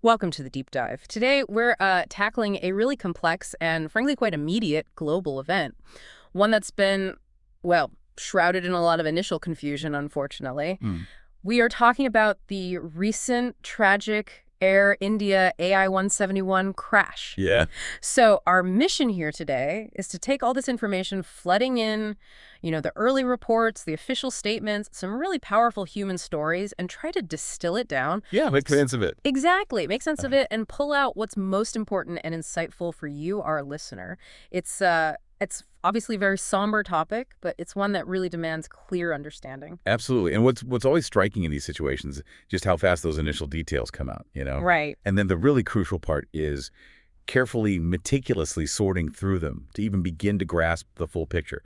Welcome to the deep dive. Today, we're tackling a really complex and frankly quite immediate global event. One that's been, well, shrouded in a lot of initial confusion, unfortunately. Mm. We are talking about the recent tragic Air India AI-171 crash. Yeah. So our mission here today is to take all this information flooding in, the early reports, the official statements, some really powerful human stories, and try to distill it down. Yeah, make sense of it. Exactly. Make sense of it and pull out what's most important and insightful for you, our listener. It's obviously a very somber topic, but it's one that really demands clear understanding. Absolutely. And what's always striking in these situations, just how fast those initial details come out, Right. And then the really crucial part is carefully, meticulously sorting through them to even begin to grasp the full picture.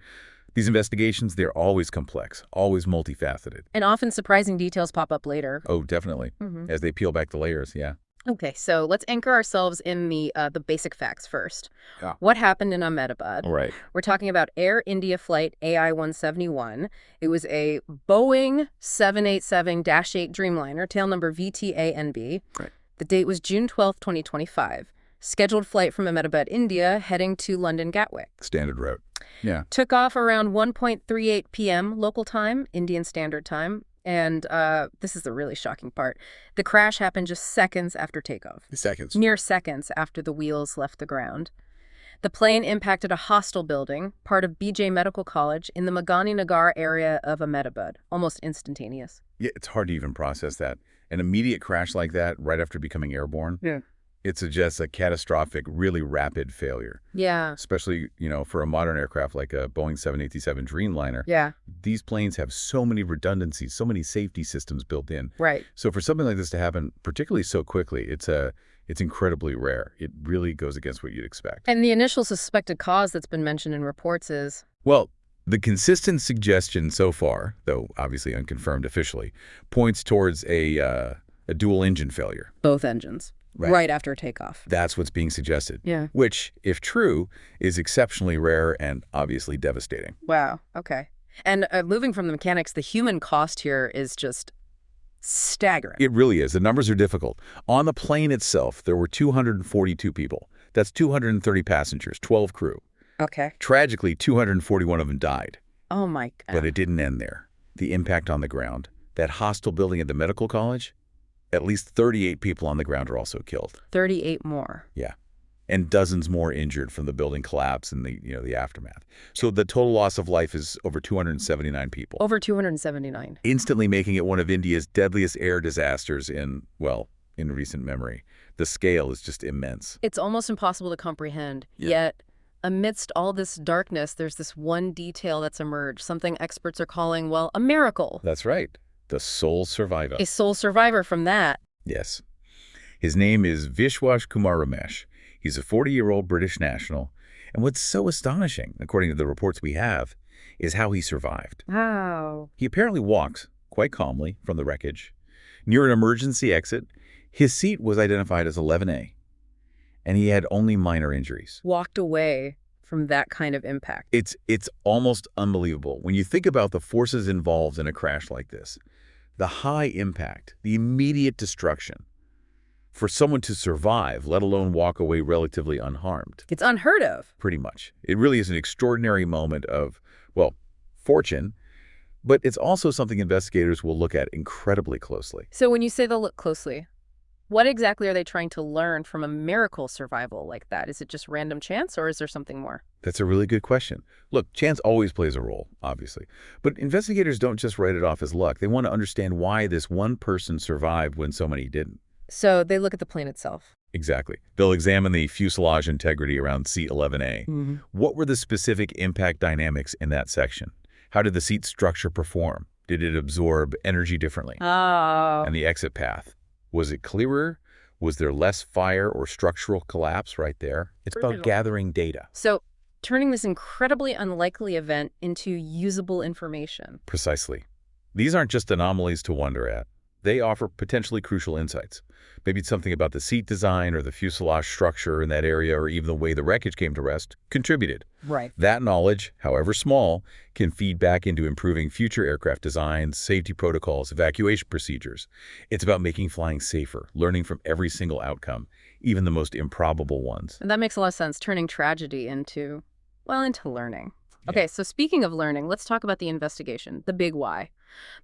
These investigations, they're always complex, always multifaceted. And often surprising details pop up later. Oh, definitely. As they peel back the layers, yeah. Okay, so let's anchor ourselves in the basic facts first. Yeah. What happened in Ahmedabad? Right. We're talking about Air India flight AI-171. It was a Boeing 787-8 Dreamliner, tail number VTA-NB. Right. The date was June 12, 2025. Scheduled flight from Ahmedabad, India, heading to London Gatwick. Standard route. Yeah. Took off around 1:38 p.m. local time, Indian Standard Time. And this is the really shocking part. The crash happened just seconds after takeoff. Seconds. Mere seconds after the wheels left the ground. The plane impacted a hostel building, part of BJ Medical College, in the Magani Nagar area of Ahmedabad. Almost instantaneous. Yeah, it's hard to even process that. An immediate crash like that right after becoming airborne, it suggests a catastrophic, really rapid failure. Yeah. Especially, for a modern aircraft like a Boeing 787 Dreamliner. Yeah. These planes have so many redundancies, so many safety systems built in. Right. So for something like this to happen, particularly so quickly, it's incredibly rare. It really goes against what you'd expect. And the initial suspected cause that's been mentioned in reports is? Well, the consistent suggestion so far, though obviously unconfirmed officially, points towards a dual engine failure. Both engines. Right after takeoff. That's what's being suggested. Yeah. Which, if true, is exceptionally rare and obviously devastating. Wow. Okay. And moving from the mechanics, the human cost here is just staggering. It really is. The numbers are difficult. On the plane itself, there were 242 people. That's 230 passengers, 12 crew. Okay. Tragically, 241 of them died. Oh, my God. But it didn't end there. The impact on the ground, that hostel building at the medical college, at least 38 people on the ground are also killed. 38 more. Yeah. And dozens more injured from the building collapse and the aftermath. So the total loss of life is over 279 people. Over 279. Instantly making it one of India's deadliest air disasters in recent memory. The scale is just immense. It's almost impossible to comprehend. Yeah. Yet, amidst all this darkness, there's this one detail that's emerged, something experts are calling, a miracle. That's right. The sole survivor. A sole survivor from that. Yes. His name is Vishwas Kumar Ramesh. He's a 40-year-old British national. And what's so astonishing, according to the reports we have, is how he survived. Wow. He apparently walked quite calmly from the wreckage. Near an emergency exit, his seat was identified as 11A, and he had only minor injuries. Walked away from that kind of impact. It's almost unbelievable. When you think about the forces involved in a crash like this, the high impact, the immediate destruction, for someone to survive, let alone walk away relatively unharmed. It's unheard of. Pretty much. It really is an extraordinary moment of, fortune, but it's also something investigators will look at incredibly closely. So when you say they'll look closely, what exactly are they trying to learn from a miracle survival like that? Is it just random chance, or is there something more? That's a really good question. Look, chance always plays a role, obviously. But investigators don't just write it off as luck. They want to understand why this one person survived when so many didn't. So they look at the plane itself. Exactly. They'll examine the fuselage integrity around seat 11A. What were the specific impact dynamics in that section? How did the seat structure perform? Did it absorb energy differently? Oh. And the exit path. Was it clearer? Was there less fire or structural collapse right there? It's about gathering data. So turning this incredibly unlikely event into usable information. Precisely. These aren't just anomalies to wonder at. They offer potentially crucial insights. Maybe it's something about the seat design or the fuselage structure in that area or even the way the wreckage came to rest contributed. Right. That knowledge, however small, can feed back into improving future aircraft designs, safety protocols, evacuation procedures. It's about making flying safer, learning from every single outcome, even the most improbable ones. And that makes a lot of sense, turning tragedy into, well, into learning. Okay, so speaking of learning, let's talk about the investigation, the big why.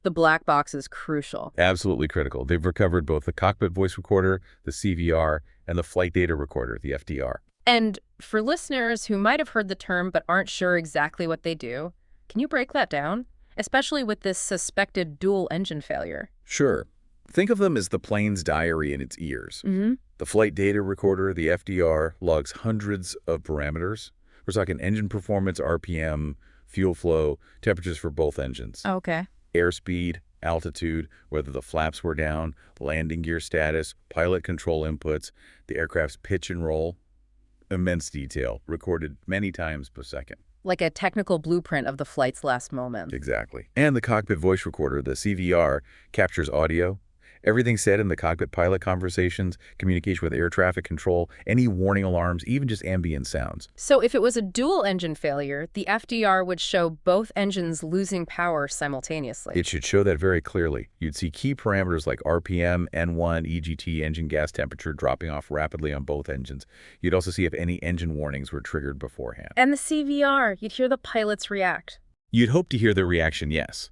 The black box is crucial. Absolutely critical. They've recovered both the cockpit voice recorder, the CVR, and the flight data recorder, the FDR. And for listeners who might have heard the term but aren't sure exactly what they do, can you break that down? Especially with this suspected dual engine failure. Sure. Think of them as the plane's diary in its ears. Mm-hmm. The flight data recorder, the FDR, logs hundreds of parameters. We're talking engine performance, RPM, fuel flow, temperatures for both engines. Okay. Airspeed, altitude, whether the flaps were down, landing gear status, pilot control inputs, the aircraft's pitch and roll. Immense detail, recorded many times per second. Like a technical blueprint of the flight's last moment. Exactly. And the cockpit voice recorder, the CVR, captures audio. Everything said in the cockpit pilot conversations, communication with air traffic control, any warning alarms, even just ambient sounds. So if it was a dual engine failure, the FDR would show both engines losing power simultaneously. It should show that very clearly. You'd see key parameters like RPM, N1, EGT, engine gas temperature dropping off rapidly on both engines. You'd also see if any engine warnings were triggered beforehand. And the CVR, you'd hear the pilots react. You'd hope to hear their reaction, yes.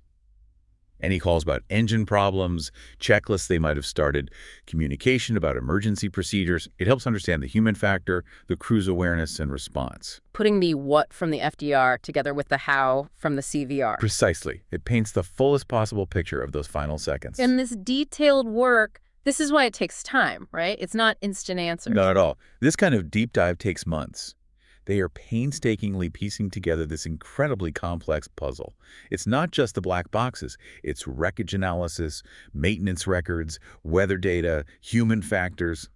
Any calls about engine problems, checklists they might have started, communication about emergency procedures. It helps understand the human factor, the crew's awareness and response. Putting the what from the FDR together with the how from the CVR. Precisely. It paints the fullest possible picture of those final seconds. And this detailed work, this is why it takes time, right? It's not instant answers. Not at all. This kind of deep dive takes months. They are painstakingly piecing together this incredibly complex puzzle. It's not just the black boxes. It's wreckage analysis, maintenance records, weather data, human factors,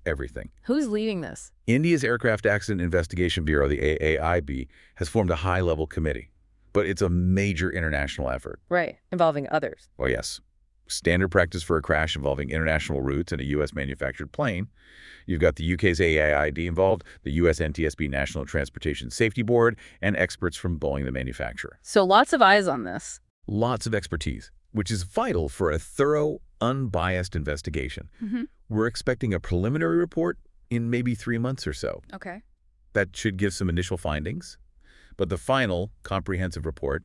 everything. Who's leading this? India's Aircraft Accident Investigation Bureau, the AAIB, has formed a high-level committee. But it's a major international effort. Right, involving others. Oh, yes. Standard practice for a crash involving international routes and a U.S.-manufactured plane. You've got the UK's AAID involved, the U.S. NTSB National Transportation Safety Board, and experts from Boeing, the manufacturer. So lots of eyes on this. Lots of expertise, which is vital for a thorough, unbiased investigation. Mm-hmm. We're expecting a preliminary report in maybe 3 months or so. Okay. That should give some initial findings. But the final, comprehensive report,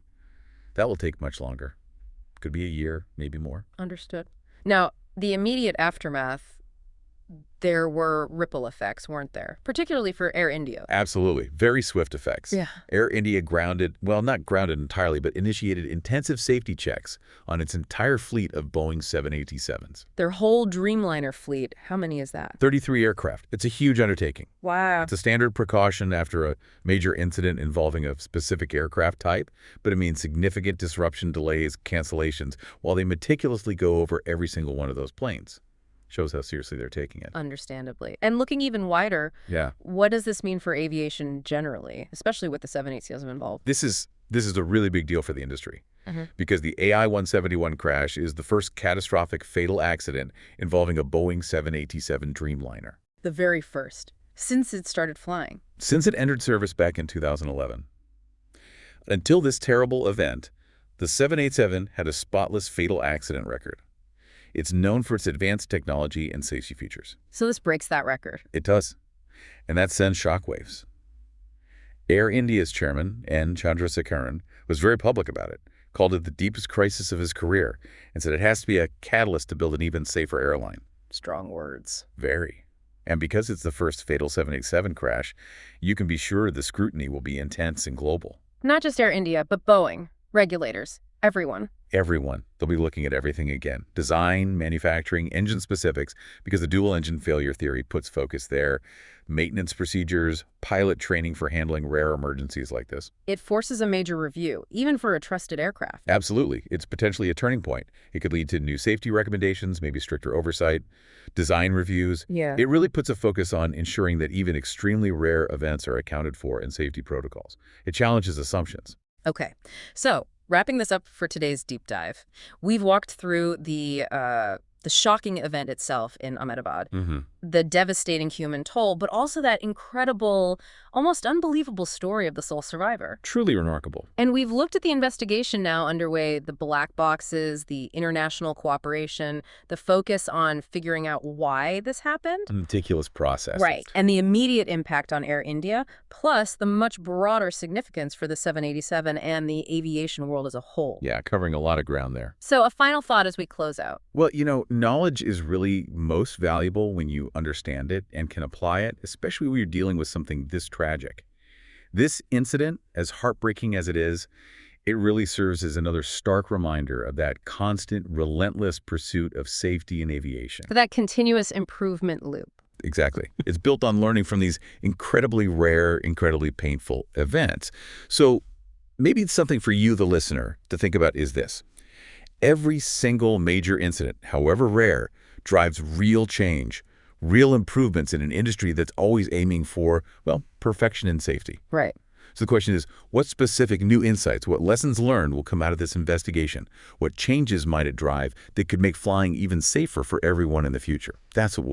that will take much longer. Could be a year, maybe more. Understood. Now, the immediate aftermath, there were ripple effects, weren't there? Particularly for Air India. Absolutely. Very swift effects. Yeah. Air India grounded, well, not grounded entirely, but initiated intensive safety checks on its entire fleet of Boeing 787s. Their whole Dreamliner fleet, how many is that? 33 aircraft. It's a huge undertaking. Wow. It's a standard precaution after a major incident involving a specific aircraft type, but it means significant disruption, delays, cancellations, while they meticulously go over every single one of those planes. Shows how seriously they're taking it. Understandably. And looking even wider, Yeah. what does this mean for aviation generally, especially with the 787 involved? This is a really big deal for the industry. Mm-hmm. Because the AI-171 crash is the first catastrophic fatal accident involving a Boeing 787 Dreamliner. The very first, since it started flying. Since it entered service back in 2011. Until this terrible event, the 787 had a spotless fatal accident record. It's known for its advanced technology and safety features. So this breaks that record. It does. And that sends shockwaves. Air India's chairman, N. Chandrasekaran, was very public about it, called it the deepest crisis of his career, and said it has to be a catalyst to build an even safer airline. Strong words. Very. And because it's the first fatal 787 crash, you can be sure the scrutiny will be intense and global. Not just Air India, but Boeing, regulators, everyone. Everyone. They'll be looking at everything again. Design, manufacturing, engine specifics, because the dual engine failure theory puts focus there. Maintenance procedures, pilot training for handling rare emergencies like this. It forces a major review, even for a trusted aircraft. Absolutely. It's potentially a turning point. It could lead to new safety recommendations, maybe stricter oversight, design reviews. Yeah. It really puts a focus on ensuring that even extremely rare events are accounted for in safety protocols. It challenges assumptions. Okay. So Wrapping this up for today's deep dive, we've walked through the shocking event itself in Ahmedabad, the devastating human toll, but also that incredible, almost unbelievable story of the sole survivor. Truly remarkable. And we've looked at the investigation now underway, the black boxes, the international cooperation, the focus on figuring out why this happened. A meticulous process. Right. And the immediate impact on Air India, plus the much broader significance for the 787 and the aviation world as a whole. Yeah, covering a lot of ground there. So a final thought as we close out. Well, knowledge is really most valuable when you understand it and can apply it, especially when you're dealing with something this tragic. This incident, as heartbreaking as it is, it really serves as another stark reminder of that constant, relentless pursuit of safety in aviation. That continuous improvement loop. Exactly. It's built on learning from these incredibly rare, incredibly painful events. So maybe it's something for you, the listener, to think about is this. Every single major incident, however rare, drives real change, real improvements in an industry that's always aiming for, well, perfection and safety. Right. So the question is, what specific new insights, what lessons learned will come out of this investigation? What changes might it drive that could make flying even safer for everyone in the future? That's what we'll